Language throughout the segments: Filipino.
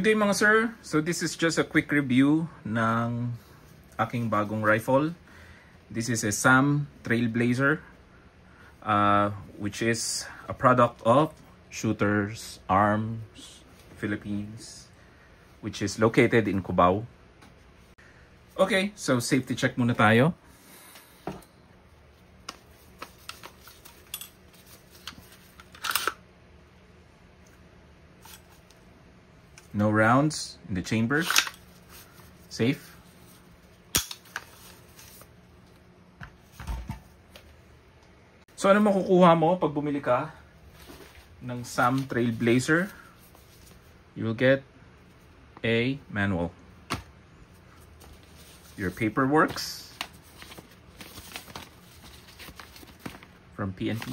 Good day mga sir. So this is just a quick review ng aking bagong rifle. This is a SAM Trailblazer, which is a product of Shooters Arms Philippines, which is located in Cubao. Okay, so safety check muna tayo. No rounds in the chamber. Safe. So ano makukuha mo pag bumili ka ng SAM Trailblazer? You will get a manual. Your paperworks from PNP.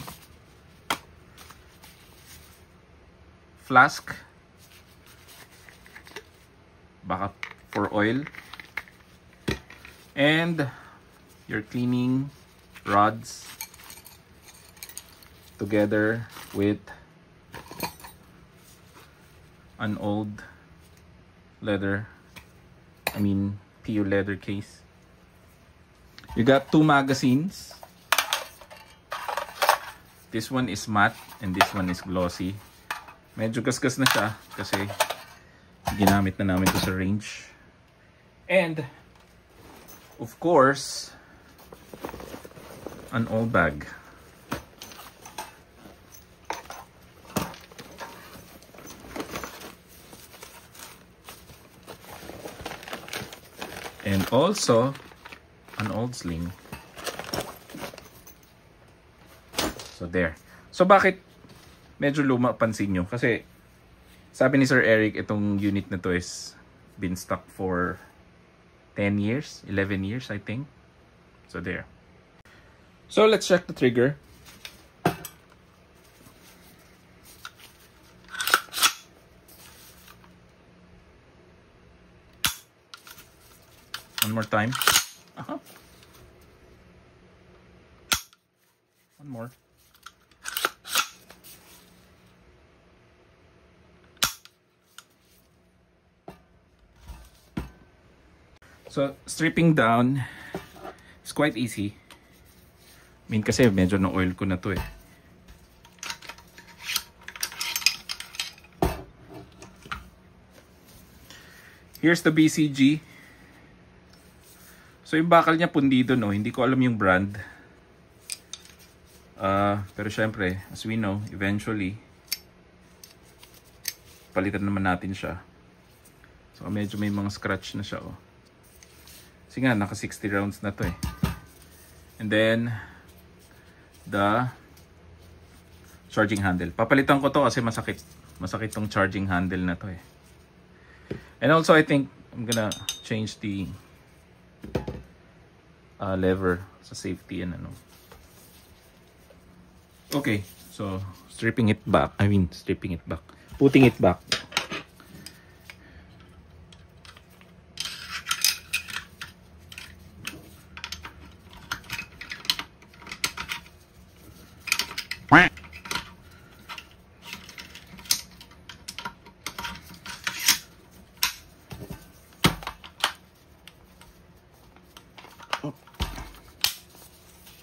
Flask. Backup for oil. And your cleaning rods together with an old PU leather case. You got 2 magazines. This one is matte and this one is glossy. Medyo gasgas na siya kasi ginamit na namin to sa range. And of course, an old bag. And also an old sling. So there. So bakit medyo luma, pansin nyo? Kasi sabi ni Sir Eric, itong unit na to is been stuck for 10 years, 11 years I think. So there. So let's check the trigger. One more time. One more. So stripping down is quite easy. Kasi medyo na oil ko na to eh. Here's the BCG. So yung bakal niya pundido, no? Hindi ko alam yung brand. Pero syempre, as we know, eventually palitan naman natin siya. So medyo may mga scratch na siya, oh. Kasi nga, naka 60 rounds na to eh. And then the charging handle. Papalitan ko to kasi masakit. Masakit tong charging handle na to eh. And also I think I'm gonna change the lever sa safety and ano. Okay, so stripping it back. Putting it back.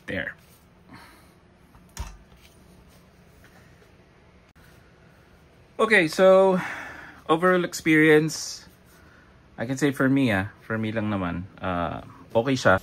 There. Okay, so overall experience, I can say for me lang naman, okay siya.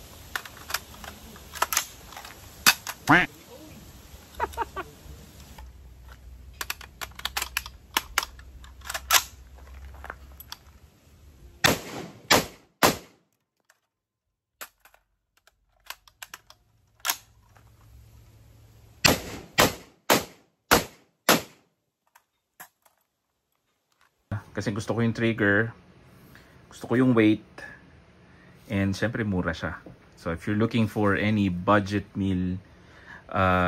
Kasi gusto ko yung trigger, gusto ko yung weight, and syempre mura siya. So if you're looking for any budget meal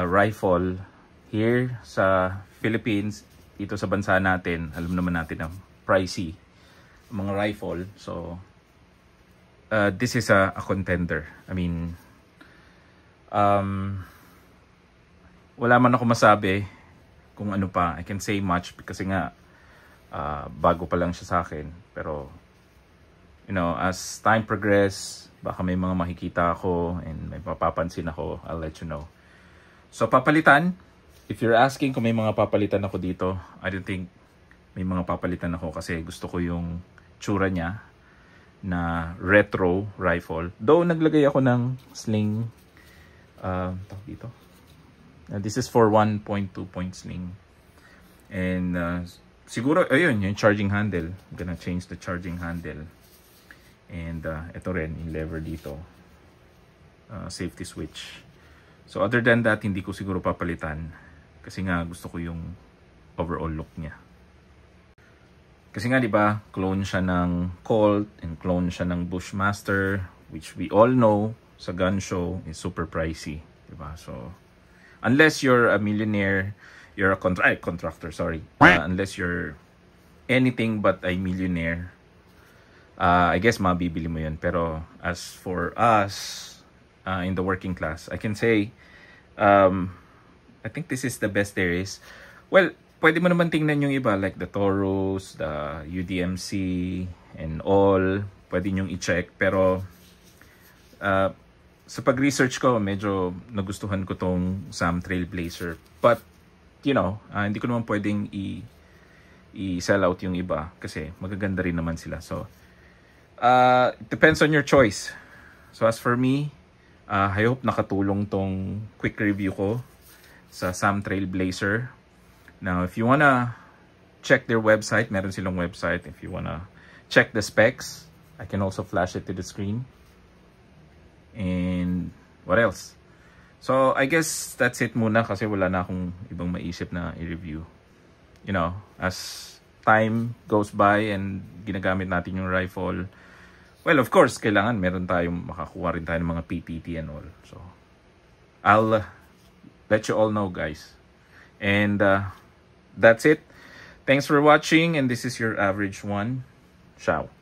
rifle here sa Philippines, dito sa bansa natin, alam naman natin ang pricey mga rifle. So this is a contender. Wala man ako masabi kung ano pa. I can say much kasi nga Bago pa lang siya sa akin. Pero, you know, as time progress, baka may mga makikita ako and may mapapansin ako, I'll let you know. So, papalitan. If you're asking kung may mga papalitan ako dito, I don't think may mga papalitan ako kasi gusto ko yung tsura niya na retro rifle. Though, naglagay ako ng sling. Dito. This is for 1.2 point sling. And, siguro, ayun, yung charging handle. I'm gonna change the charging handle. And, ito rin, yung lever dito. Safety switch. So, other than that, hindi ko siguro papalitan. Kasi nga, gusto ko yung overall look niya. Kasi nga, di ba, clone siya ng Colt and clone siya ng Bushmaster, which we all know sa gun show is super pricey. Di ba? So, unless you're a millionaire, you're a contractor, sorry. Unless you're anything but a millionaire, I guess mabibili mo yun. Pero as for us, in the working class, I can say, I think this is the best there is. Well, pwede mo naman tingnan yung iba, like the Taurus, the UDMC, and all. Pwede nyong i-check. Pero, sa pag-research ko, medyo nagustuhan ko tong Sam Trailblazer. But, you know, hindi ko naman pwedeng i-sell out yung iba kasi magaganda rin naman sila. So, it depends on your choice. So, as for me, I hope nakatulong tong quick review ko sa Sam Trailblazer. Now, if you wanna check their website, meron silang website. If you wanna check the specs, I can also flash it to the screen. And what else? So, I guess that's it muna kasi wala na akong ibang maisip na i-review. You know, as time goes by and ginagamit natin yung rifle, well, of course, kailangan meron tayong makakuha rin tayo ng mga PPT and all. So, I'll let you all know, guys. And that's it. Thanks for watching, and this is your average one. Ciao.